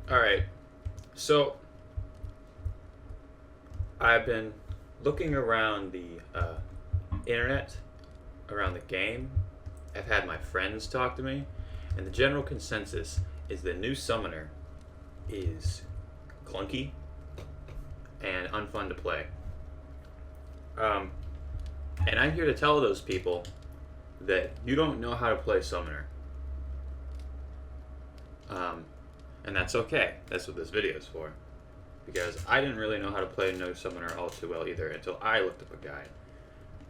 All right. So I've been looking around the internet, around the game. I've had my friends talk to me, and the general consensus is the new summoner is clunky and unfun to play. Um, and I'm here to tell those people that you don't know how to play summoner. Um, and that's okay. That's what this video is for. Because I didn't really know how to play No Summoner all too well either until I looked up a guide.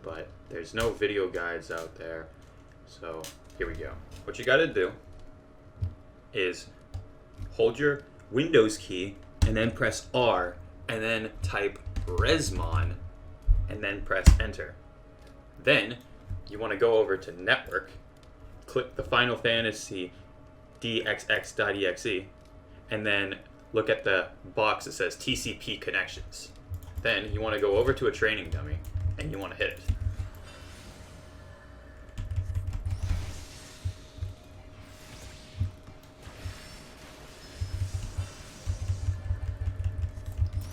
But there's no video guides out there, so here we go. What you gotta do is hold your Windows key and then press R and then type Resmon and then press enter. Then you want to go over to network, click the Final Fantasy DXX.exe, and then look at the box that says TCP connections. Then you want to go over to a training dummy and you want to hit it.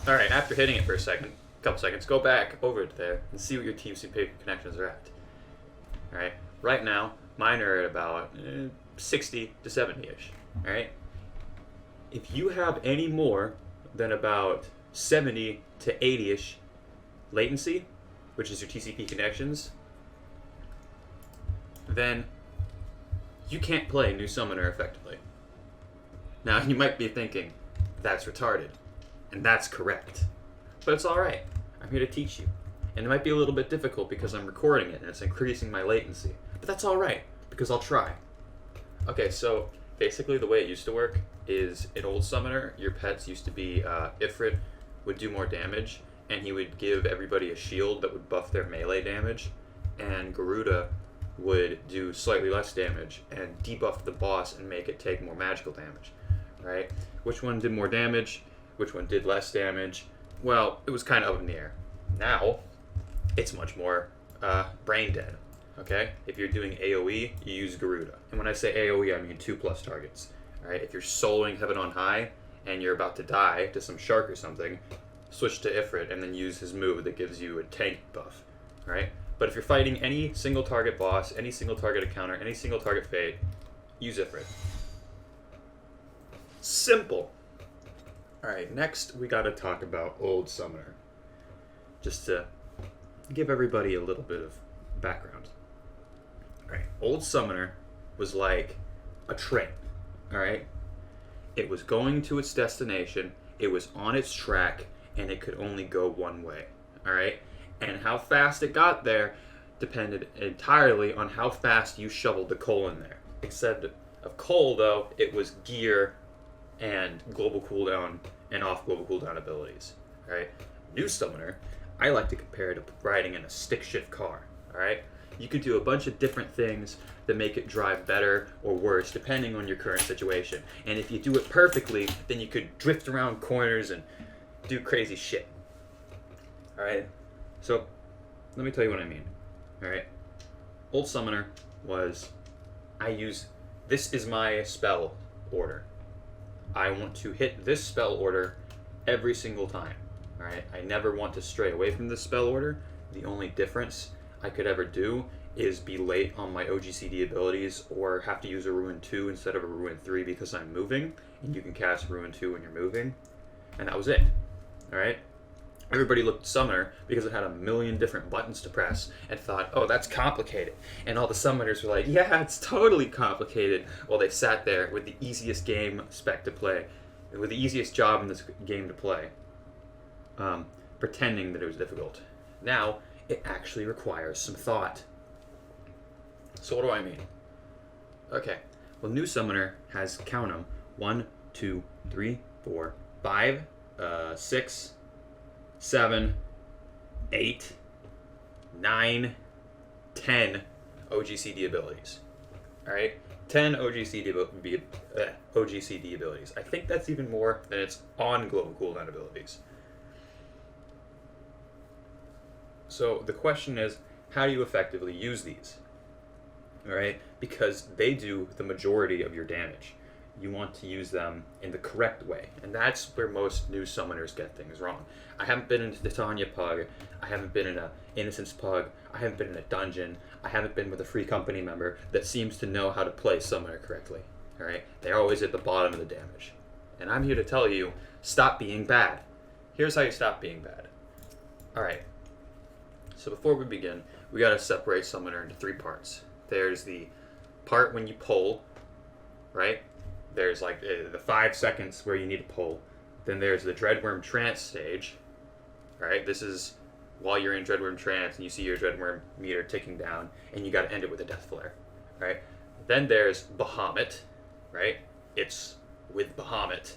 All right, after hitting it for a couple seconds, go back over to there and see what your TCP connections are at. All right, right now mine are at about 60 to 70-ish. All right, if you have any more than about 70 to 80-ish latency, which is your TCP connections, then you can't play New Summoner effectively. Now, you might be thinking, that's retarded. And that's correct. But it's alright. I'm here to teach you. And it might be a little bit difficult because I'm recording it and it's increasing my latency. But that's alright, because I'll try. Okay, so basically the way it used to work is in Old Summoner, your pets used to be Ifrit would do more damage, and he would give everybody a shield that would buff their melee damage, and Garuda would do slightly less damage and debuff the boss and make it take more magical damage, right? Which one did more damage? Which one did less damage? Well, it was kind of up in the air. Now, it's much more brain dead, okay? If you're doing AoE, you use Garuda. And when I say AoE, I mean 2+ targets, all right? If you're soloing Heaven on High and you're about to die to some shark or something, switch to Ifrit and then use his move that gives you a tank buff, all right? But if you're fighting any single target boss, any single target encounter, any single target fate, use Ifrit. Simple. Alright, next we gotta talk about Old Summoner. Just to give everybody a little bit of background. Alright, Old Summoner was like a train, alright? It was going to its destination, it was on its track, and it could only go one way, alright? And how fast it got there depended entirely on how fast you shoveled the coal in there. Except of coal, though, it was gear and global cooldown and off global cooldown abilities. Alright? New Summoner, I like to compare it to riding in a stick shift car. Alright? You could do a bunch of different things that make it drive better or worse depending on your current situation. And if you do it perfectly, then you could drift around corners and do crazy shit. Alright? So, let me tell you what I mean. Alright? Old Summoner was, this is my spell order. I want to hit this spell order every single time. Alright? I never want to stray away from this spell order. The only difference I could ever do is be late on my OGCD abilities or have to use a Ruin 2 instead of a Ruin 3 because I'm moving, and you can cast Ruin 2 when you're moving. And that was it. Alright? Everybody looked at Summoner because it had a million different buttons to press and thought, oh, that's complicated. And all the Summoners were like, yeah, it's totally complicated. While they sat there with the easiest game spec to play, with the easiest job in this game to play, pretending that it was difficult. Now, it actually requires some thought. So what do I mean? Okay, well, New Summoner has, count them, 1, 2, 3, 4, 5, 6, 7, 8, 9, 10 OGCD abilities. Alright? 10 OGCD abilities. I think that's even more than its on global cooldown abilities. So the question is, how do you effectively use these? Alright? Because they do the majority of your damage. you want to use them in the correct way. And that's where most new summoners get things wrong. I haven't been in Titania Pug, I haven't been in a Innocence Pug, I haven't been in a dungeon, I haven't been with a free company member that seems to know how to play summoner correctly. Alright? They're always at the bottom of the damage. And I'm here to tell you, stop being bad. Here's how you stop being bad. Alright. So before we begin, we gotta separate summoner into 3 parts. There's the part when you pull, right? There's like the 5 seconds where you need to pull. Then there's the Dreadworm Trance stage, right? This is while you're in Dreadworm Trance and you see your Dreadworm meter ticking down, and you gotta end it with a Death Flare, right? Then there's Bahamut, right? It's with Bahamut.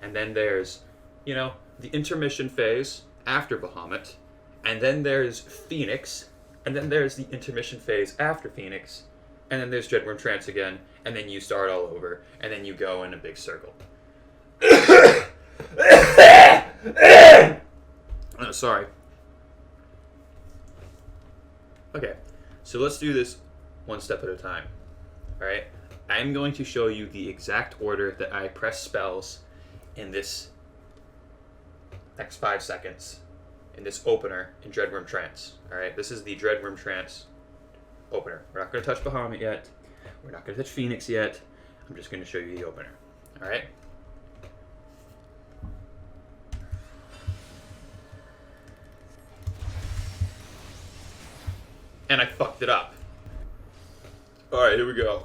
And then there's, the intermission phase after Bahamut. And then there's Phoenix. And then there's the intermission phase after Phoenix. And then there's Dreadworm Trance again. And then you start all over. And then you go in a big circle. Oh, sorry. Okay, so let's do this one step at a time. Alright? I'm going to show you the exact order that I press spells in this next 5 seconds. In this opener in Dreadworm Trance. Alright, this is the Dreadworm Trance opener. We're not going to touch Bahamut yet. We're not going to touch Phoenix yet. I'm just going to show you the opener. Alright? And I fucked it up. Alright, here we go.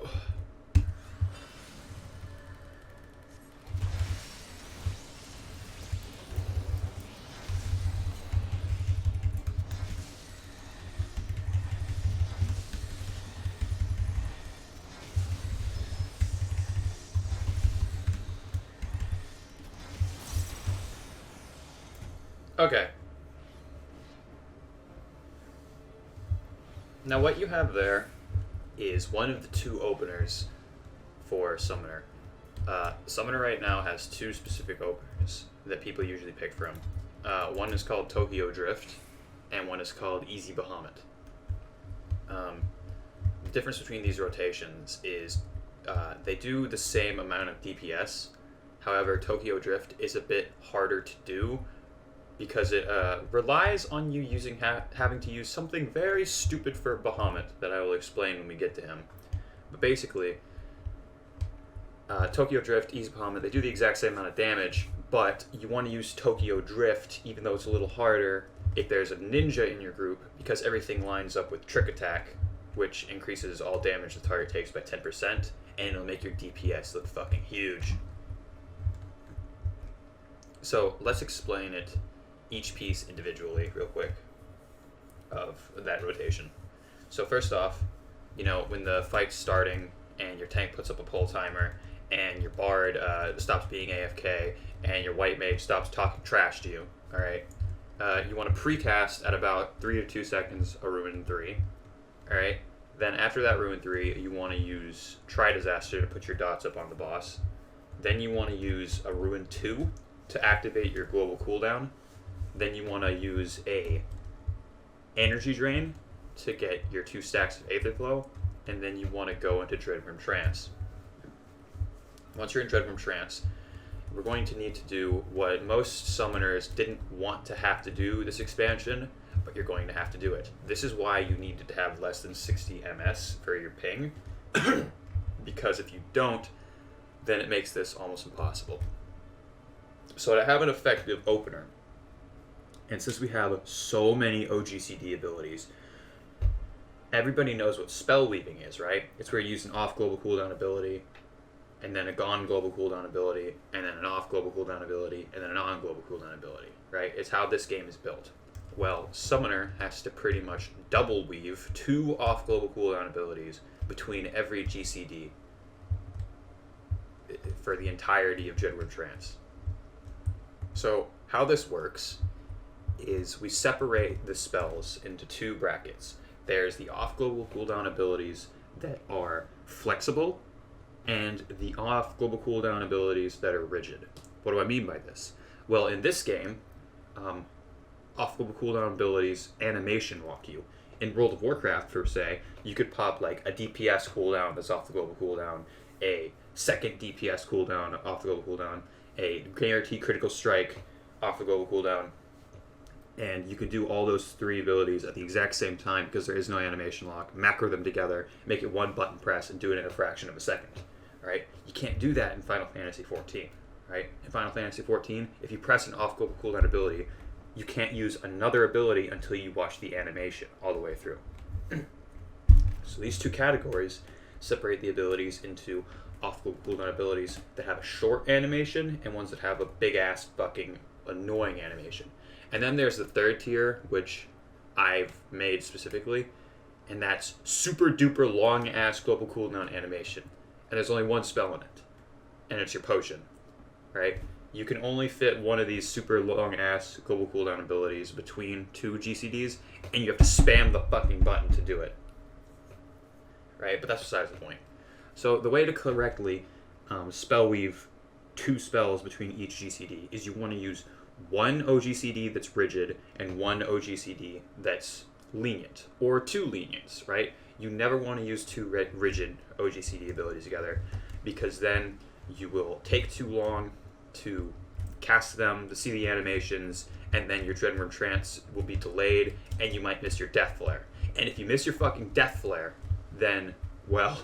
Okay. Now what you have there is one of the 2 openers for Summoner. Summoner right now has 2 specific openers that people usually pick from. One is called Tokyo Drift, and one is called Easy Bahamut. The difference between these rotations is they do the same amount of DPS. However, Tokyo Drift is a bit harder to do because it relies on you having to use something very stupid for Bahamut that I will explain when we get to him. But basically, Tokyo Drift, Easy Bahamut, they do the exact same amount of damage, but you want to use Tokyo Drift, even though it's a little harder, if there's a ninja in your group, because everything lines up with Trick Attack, which increases all damage the target takes by 10%, and it'll make your DPS look fucking huge. So, let's explain it, each piece individually, real quick, of that rotation. So first off, when the fight's starting, and your tank puts up a pull timer, and your bard stops being AFK, and your white mage stops talking trash to you, alright? You want to precast at about 3 to 2 seconds a Ruin 3, alright? Then after that Ruin 3, you want to use Try Disaster to put your dots up on the boss. Then you want to use a Ruin 2 to activate your global cooldown. Then you want to use a Energy Drain to get your 2 stacks of Aether Glow. And then you want to go into Dreadworm Trance. Once you're in Dreadworm Trance, we're going to need to do what most summoners didn't want to have to do this expansion, but you're going to have to do it. This is why you needed to have less than 60 MS for your ping, because if you don't, then it makes this almost impossible. So to have an effective opener, and since we have so many OGCD abilities, everybody knows what Spell Weaving is, right? It's where you use an off global cooldown ability, and then a gone global cooldown ability, and then an off global cooldown ability, and then an on global cooldown ability, right? It's how this game is built. Well, Summoner has to pretty much double weave 2 off global cooldown abilities between every GCD for the entirety of Dreadworm Trance. So how this works is we separate the spells into 2 brackets. There's the off global cooldown abilities that are flexible, and the off global cooldown abilities that are rigid. What do I mean by this? Well, in this game, off global cooldown abilities animation walk you. In World of Warcraft, per se, you could pop like a DPS cooldown that's off the global cooldown, a second DPS cooldown off the global cooldown, a guaranteed critical strike off the global cooldown, and you can do all those 3 abilities at the exact same time because there is no animation lock. Macro them together, make it one button press, and do it in a fraction of a second. Right? You can't do that in Final Fantasy XIV. Right? In Final Fantasy XIV, if you press an off global cooldown ability, you can't use another ability until you watch the animation all the way through. So these 2 categories separate the abilities into off cooldown abilities that have a short animation and ones that have a big ass fucking annoying animation. And then there's the third tier, which I've made specifically, and that's super duper long ass global cooldown animation. And there's only one spell in it, and it's your potion, right? You can only fit one of these super long ass global cooldown abilities between 2 GCDs, and you have to spam the fucking button to do it. Right? But that's besides the point. So the way to correctly spell weave 2 spells between each GCD is you want to use one OGCD that's rigid and one OGCD that's lenient, or 2 lenients, right? You never want to use 2 rigid OGCD abilities together, because then you will take too long to cast them, to see the animations, and then your Dreadworm Trance will be delayed, and you might miss your Death Flare. And if you miss your fucking Death Flare, then, well,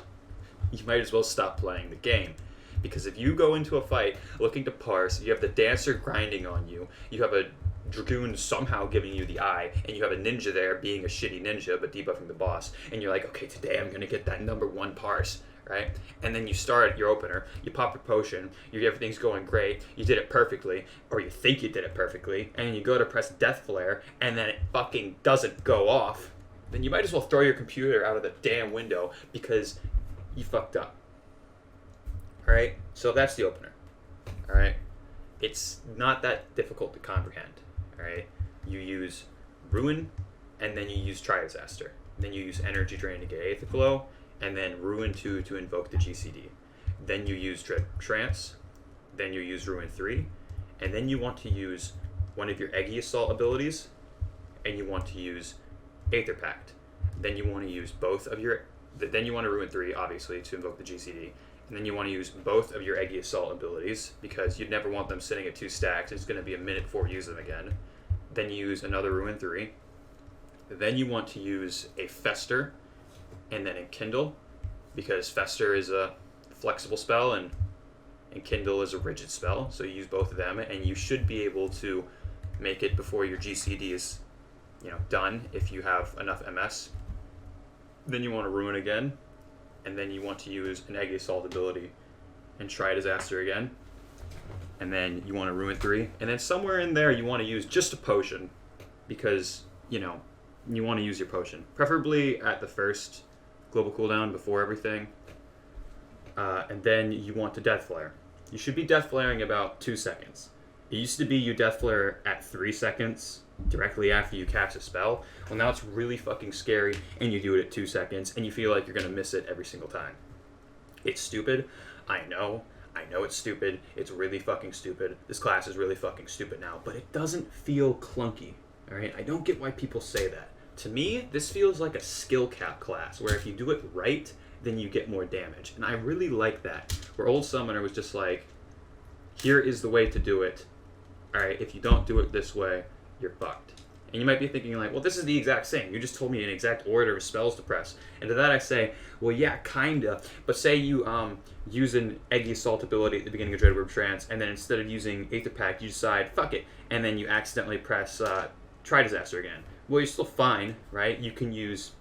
you might as well stop playing the game. Because if you go into a fight looking to parse, you have the Dancer grinding on you, you have a Dragoon somehow giving you the eye, and you have a ninja there being a shitty ninja but debuffing the boss, and you're like, okay, today I'm going to get that number 1 parse, right? And then you start your opener, you pop your potion, everything's going great, you did it perfectly, or you think you did it perfectly, and you go to press Death Flare, and then it fucking doesn't go off, then you might as well throw your computer out of the damn window because you fucked up. Alright? So that's the opener. Alright? It's not that difficult to comprehend. Alright? You use Ruin, and then you use Tri-Disaster. Then you use Energy Drain to get Aether Glow, and then Ruin 2 to invoke the GCD. Then you use Dread Trance, then you use Ruin 3, and then you want to use one of your Eggy Assault abilities, and you want to use Aether Pact. Then you want to use both of your... Then you want to Ruin 3, obviously, to invoke the GCD. And then you want to use both of your Eggy Assault abilities, because you'd never want them sitting at 2 stacks. It's going to be a minute before you use them again. Then you use another Ruin 3. Then you want to use a Fester, and then Enkindle, because Fester is a flexible spell, and Enkindle is a rigid spell. So you use both of them, and you should be able to make it before your GCD is done if you have enough MS. Then you want to Ruin again, and then you want to use an Eggy Assault ability and Tri-Disaster again, and then you want to Ruin 3, and then somewhere in there you want to use just a potion, because you want to use your potion, preferably at the first global cooldown before everything, and then you want to Death Flare. You should be Death Flaring about 2 seconds. It used to be you Death Flare at 3 seconds directly after you cast a spell. Well, now it's really fucking scary, and you do it at 2 seconds, and you feel like you're going to miss it every single time. It's stupid. I know it's stupid. It's really fucking stupid. This class is really fucking stupid now, but it doesn't feel clunky, alright? I don't get why people say that. To me, this feels like a skill cap class, where if you do it right, then you get more damage. And I really like that, where Old Summoner was just like, here is the way to do it. Alright, if you don't do it this way, you're fucked. And you might be thinking like, well, this is the exact same. You just told me an exact order of spells to press. And to that I say, well, yeah, kinda. But say you use an Eggy Assault ability at the beginning of Dreadworm Trance, and then instead of using Aether Pact, you decide, fuck it, and then you accidentally press Tri-Disaster again. Well, you're still fine, right? You can use,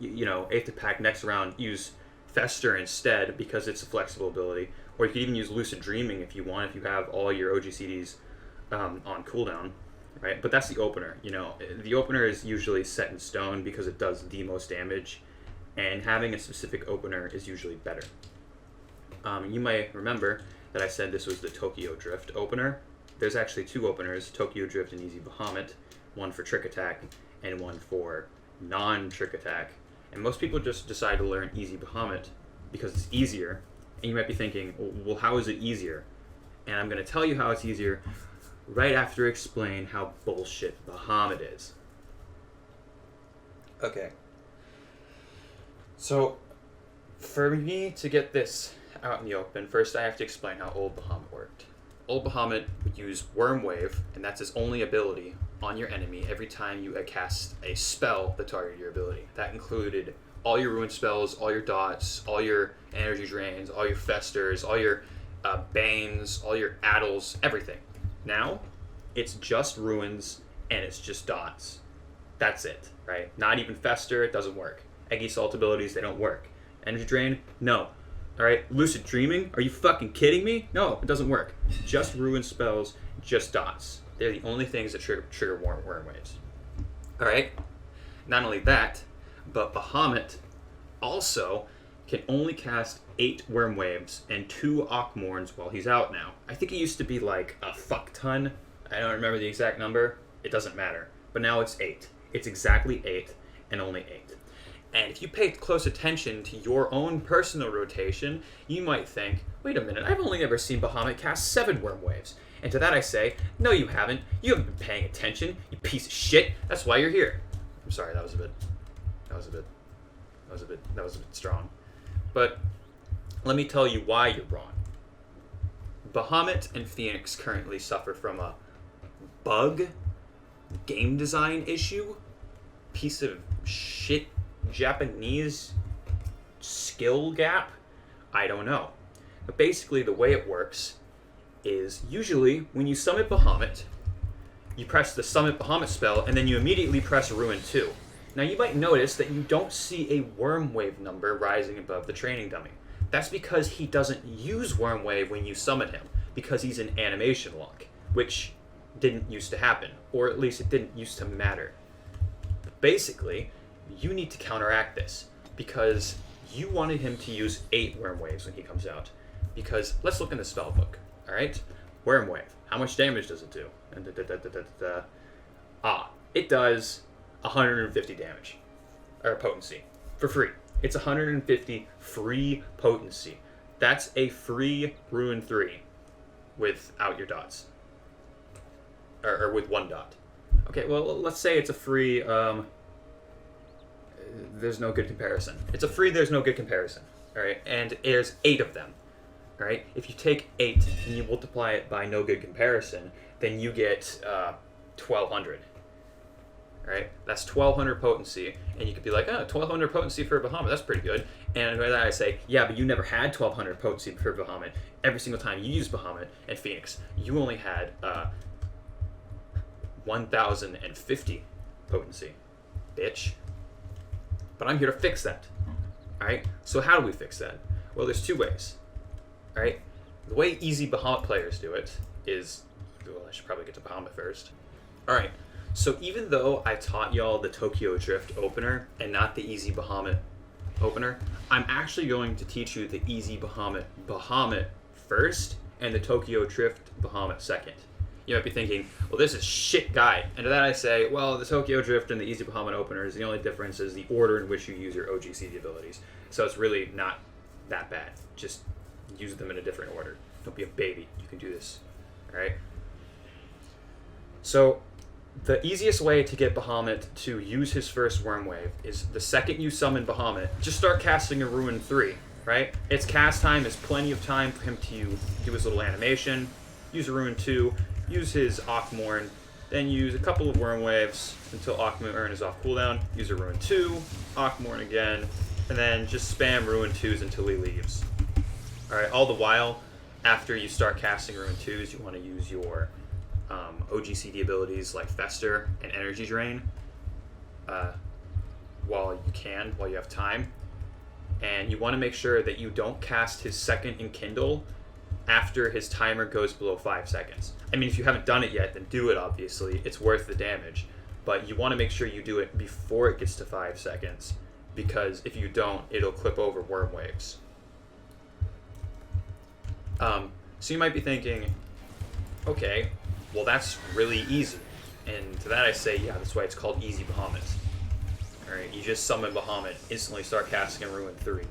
Aether Pact next round, use Fester instead because it's a flexible ability. Or you can even use Lucid Dreaming if you want, if you have all your OGCDs on cooldown. Right, but that's the opener. The opener is usually set in stone because it does the most damage, and having a specific opener is usually better. You might remember that I said this was the Tokyo Drift opener. There's actually 2 openers, Tokyo Drift and Easy Bahamut, one for trick attack and one for non-trick attack. And most people just decide to learn Easy Bahamut because it's easier. And you might be thinking, well, how is it easier? And I'm going to tell you how it's easier right after I explain how bullshit Bahamut is. Okay. So, for me to get this out in the open, first I have to explain how Old Bahamut worked. Old Bahamut would use Worm Wave, and that's his only ability on your enemy every time you cast a spell that targeted your ability. That included all your ruin spells, all your dots, all your energy drains, all your festers, all your banes, all your addles, everything. Now, it's just ruins and it's just dots. That's it, right? Not even fester, it doesn't work. Eggy Salt abilities, they don't work. Energy drain, no. Alright, Lucid Dreaming, are you fucking kidding me? No, it doesn't work. Just ruin spells, just dots. They're the only things that trigger worm waves. Alright, not only that, but Bahamut also can only cast 8 worm waves and 2 Akmorns while he's out now. I think it used to be like a fuck ton. I don't remember the exact number. It doesn't matter. But now it's 8. It's exactly 8 and only 8. And if you pay close attention to your own personal rotation, you might think, wait a minute, I've only ever seen Bahamut cast 7 worm waves. And to that I say, no you haven't. You haven't been paying attention, you piece of shit. That's why you're here. I'm sorry, that was a bit strong. But let me tell you why you're wrong. Bahamut and Phoenix currently suffer from a bug game design issue. Piece of shit Japanese skill gap? I don't know. But basically the way it works is usually when you summon Bahamut, you press the Summon Bahamut spell and then you immediately press Ruin 2. Now you might notice that you don't see a Worm Wave number rising above the training dummy. That's because he doesn't use Worm Wave when you summon him, because he's in animation lock, which didn't used to happen, or at least it didn't used to matter. But basically, you need to counteract this, because you wanted him to use 8 Worm Waves when he comes out. Because, let's look in the spell book, alright? Worm Wave, how much damage does it do? It does 150 damage, or potency, for free. It's 150 free potency. That's a free Ruin 3 without your dots. Or with 1 dot. Okay, well, let's say it's a free, there's no good comparison. It's a free, there's no good comparison. Alright, and there's 8 of them. Alright, if you take 8 and you multiply it by no good comparison, then you get 1200. Right? That's 1200 potency, and you could be like, oh, 1200 potency for Bahamut, that's pretty good. And by that I say, yeah, but you never had 1200 potency for Bahamut. Every single time you used Bahamut and Phoenix, you only had 1050 potency, bitch. But I'm here to fix that. Alright? So how do we fix that? Well, there's 2 ways. Alright? The way easy Bahamut players do it is, well, I should probably get to Bahamut first. Alright. So even though I taught y'all the Tokyo Drift opener and not the Easy Bahamut opener, I'm actually going to teach you the Easy Bahamut first and the Tokyo Drift Bahamut second. You might be thinking, well, this is shit guide. And to that I say, well, the Tokyo Drift and the Easy Bahamut openers, the only difference is the order in which you use your OGCD abilities. So it's really not that bad. Just use them in a different order. Don't be a baby. You can do this. All right? So the easiest way to get Bahamut to use his first Worm Wave is the second you summon Bahamut, just start casting a Ruin 3, right? Its cast time is plenty of time for him to do his little animation, use a Ruin 2, use his Akmorn, then use a couple of Worm Waves until Akmorn is off cooldown, use a Ruin 2, Akmorn again, and then just spam Ruin 2s until he leaves. Alright, all the while, after you start casting Ruin 2s, you want to use your OGCD abilities like Fester and Energy Drain while you have time. And you want to make sure that you don't cast his second Enkindle after his timer goes below 5 seconds. I mean, if you haven't done it yet, then do it, obviously. It's worth the damage. But you want to make sure you do it before it gets to 5 seconds, because if you don't, it'll clip over Worm Waves. So you might be thinking, okay, well, that's really easy. And to that I say, yeah, that's why it's called Easy Bahamut. Alright, you just summon Bahamut, instantly start casting a Ruin 3.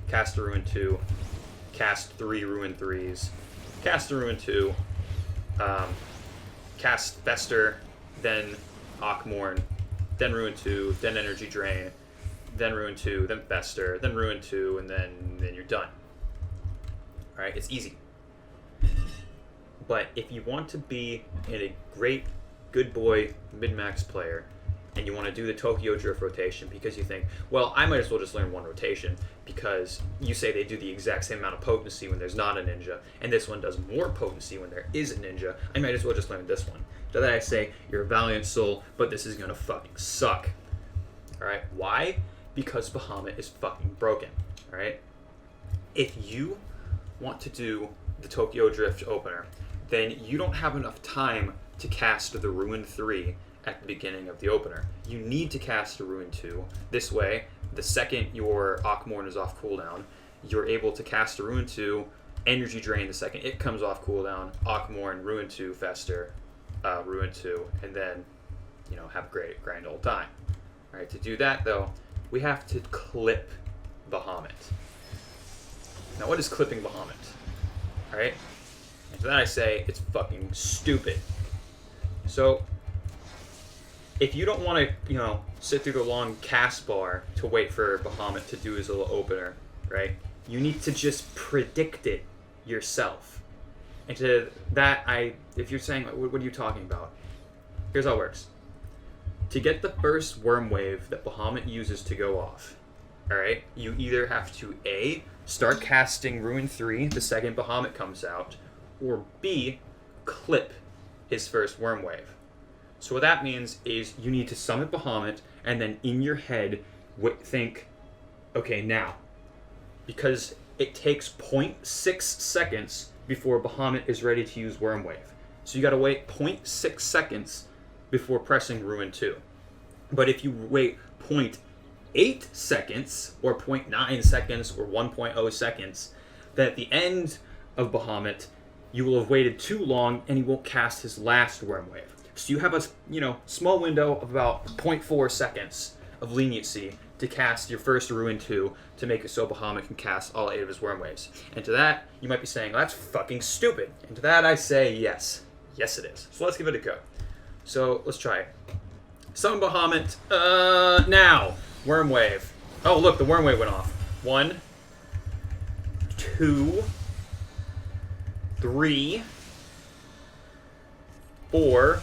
Cast a Ruin 2, cast 3 Ruin 3s, cast a Ruin 2, cast Fester, then Akmorn, then Ruin 2, then Energy Drain, then Ruin 2, then Fester, then Ruin 2, and then you're done. Alright, it's easy. But if you want to be a great, good boy, mid-max player, and you want to do the Tokyo Drift rotation because you think, well, I might as well just learn one rotation because you say they do the exact same amount of potency when there's not a ninja, and this one does more potency when there is a ninja, I might as well just learn this one. So then I say, you're a valiant soul, but this is going to fucking suck. Alright, why? Because Bahamut is fucking broken. Alright? If you want to do the Tokyo Drift opener, then you don't have enough time to cast the Ruin 3 at the beginning of the opener. You need to cast a Ruin 2. This way, the second your Akmorn is off cooldown, you're able to cast a Ruin 2, Energy Drain the second it comes off cooldown, Akmorn, Ruin 2, Fester, Ruin 2, and then, you know, have a great grand old time. Alright, to do that, though, we have to clip Bahamut. Now, what is clipping Bahamut? Alright? And for that I say, it's fucking stupid. So, if you don't want to, you know, sit through the long cast bar to wait for Bahamut to do his little opener, right? You need to just predict it yourself. And to that, if you're saying, what are you talking about? Here's how it works. To get the first worm wave that Bahamut uses to go off, alright, you either have to A, start casting Ruin 3 the second Bahamut comes out, or B, clip his first worm wave. So what that means is you need to summon Bahamut and then in your head think, okay, now. Because it takes 0.6 seconds before Bahamut is ready to use Worm Wave. So you gotta wait 0.6 seconds before pressing Ruin 2. But if you wait 0.8 seconds, or 0.9 seconds, or 1.0 seconds, then at the end of Bahamut, you will have waited too long and he won't cast his last Worm Wave. So you have a, you know, small window of about 0.4 seconds of leniency to cast your first Ruin 2 to make it so Bahamut can cast all 8 of his Worm Waves. And to that, you might be saying, well, that's fucking stupid. And to that I say, yes. Yes it is. So let's give it a go. So let's try it. Summon Bahamut, now. Worm Wave. Oh look, the Worm Wave went off. 1, 2, 3, 4,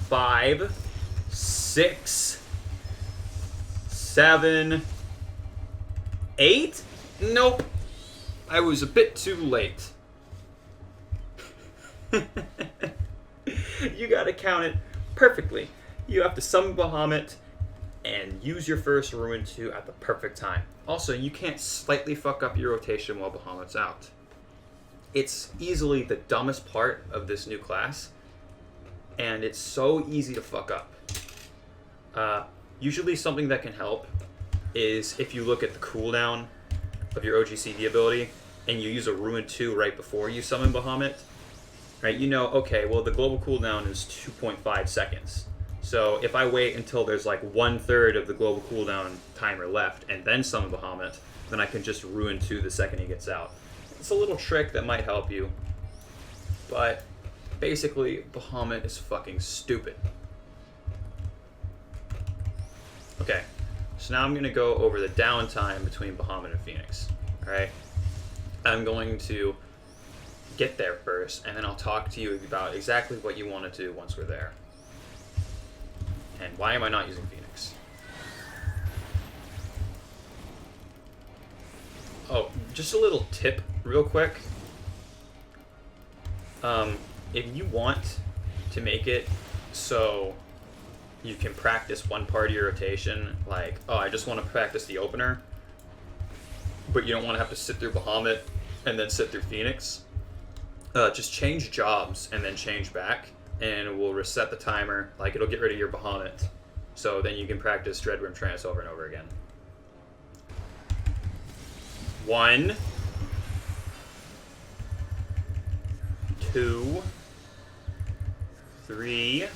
5, 6, 7, 8? Nope. I was a bit too late. You gotta count it perfectly. You have to summon Bahamut and use your first Ruin 2 at the perfect time. Also, you can't slightly fuck up your rotation while Bahamut's out. It's easily the dumbest part of this new class, and it's so easy to fuck up. Usually something that can help is if you look at the cooldown of your OGCD ability and you use a Ruin 2 right before you summon Bahamut, right? You know, okay, well the global cooldown is 2.5 seconds. So if I wait until there's like 1/3 of the global cooldown timer left and then summon Bahamut, then I can just Ruin 2 the second he gets out. It's a little trick that might help you, but basically, Bahamut is fucking stupid. Okay, so now I'm going to go over the downtime between Bahamut and Phoenix. Alright? I'm going to get there first, and then I'll talk to you about exactly what you want to do once we're there. And why am I not using Phoenix? Oh, just a little tip real quick. If you want to make it so you can practice one part of your rotation, like, oh, I just want to practice the opener, but you don't want to have to sit through Bahamut and then sit through Phoenix, just change jobs and then change back, and it will reset the timer. Like, it'll get rid of your Bahamut, so then you can practice Dreadworm Trance over and over again. 1, 2, 3,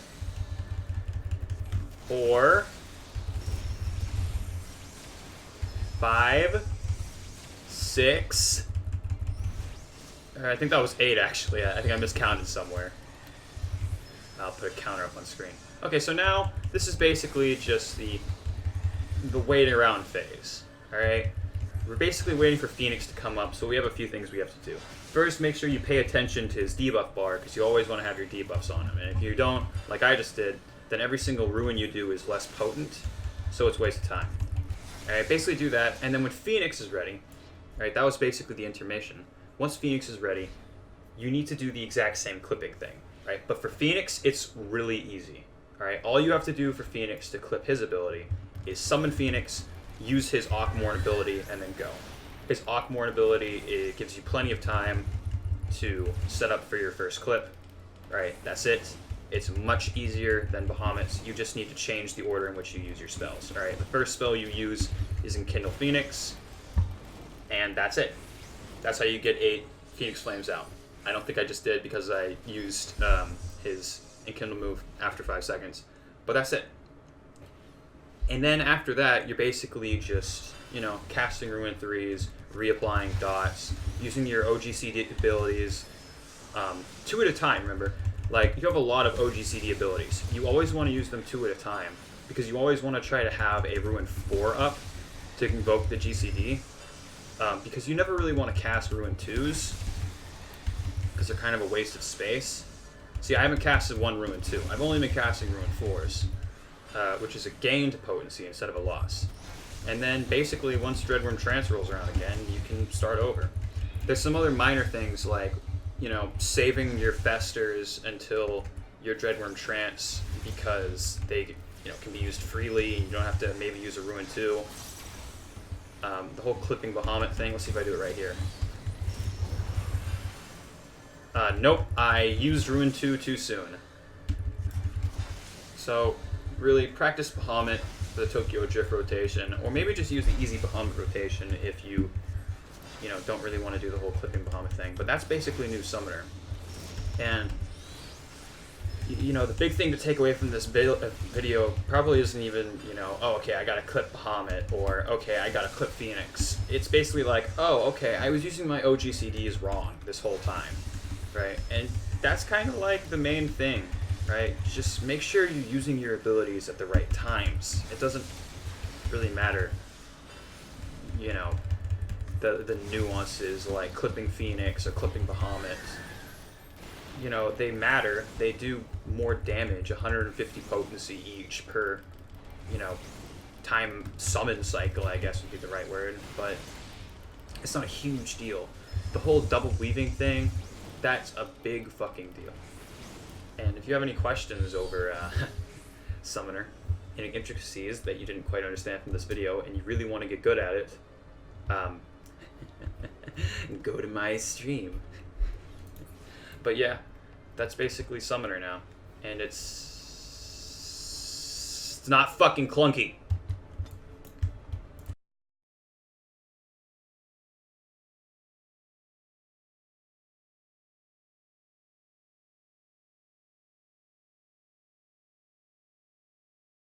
4, 5, 6. I think that was 8 actually. I think I miscounted somewhere. I'll put a counter up on screen. Okay, so now this is basically just the waiting around phase. Alright? we're basically waiting for Phoenix to come up, so we have a few things we have to do. First, make sure you pay attention to his debuff bar, because you always want to have your debuffs on him. And if you don't, like I just did, then every single ruin you do is less potent, so it's a waste of time. Alright, basically do that, and then when Phoenix is ready, alright, that was basically the intermission. Once Phoenix is ready, you need to do the exact same clipping thing, right? But for Phoenix, it's really easy, alright? All you have to do for Phoenix to clip his ability is summon Phoenix, use his Akmorn ability, and then go. His Akmorn ability, it gives you plenty of time to set up for your first clip, right? That's it. It's much easier than Bahamut's. You just need to change the order in which you use your spells, alright? The first spell you use is Enkindle Phoenix, and that's it. That's how you get 8 Phoenix Flames out. I don't think I just did because I used his Enkindle move after 5 seconds, but that's it. And then after that, you're basically just, casting Ruin 3s, reapplying dots, using your OGCD abilities, 2 at a time, remember? Like, you have a lot of OGCD abilities. You always want to use them 2 at a time, because you always want to try to have a Ruin 4 up to invoke the GCD, because you never really want to cast Ruin 2s, because they're kind of a waste of space. See, I haven't casted 1 Ruin 2. I've only been casting Ruin 4s, which is a gained potency instead of a loss. And then basically once Dreadworm Trance rolls around again, you can start over. There's some other minor things like, saving your Festers until your Dreadworm Trance, because they can be used freely and you don't have to maybe use a Ruin 2. The whole clipping Bahamut thing, let's see if I do it right here. Nope, I used Ruin 2 too soon. So, really, practice Bahamut for the Tokyo Drift rotation, or maybe just use the easy Bahamut rotation if you, don't really want to do the whole clipping Bahamut thing. But that's basically New Summoner. And, the big thing to take away from this video probably isn't even, oh, okay, I gotta clip Bahamut, or, okay, I gotta clip Phoenix. It's basically like, oh, okay, I was using my OGCDs wrong this whole time, right? And that's kind of like the main thing, right? Just make sure you're using your abilities at the right times. It doesn't really matter, the nuances like clipping Phoenix or clipping Bahamut. They matter. They do more damage, 150 potency each per, time summon cycle, I guess would be the right word, but it's not a huge deal. The whole double weaving thing, that's a big fucking deal. And if you have any questions over Summoner, any intricacies that you didn't quite understand from this video, and you really want to get good at it, go to my stream. But yeah, that's basically Summoner now, and it's not fucking clunky.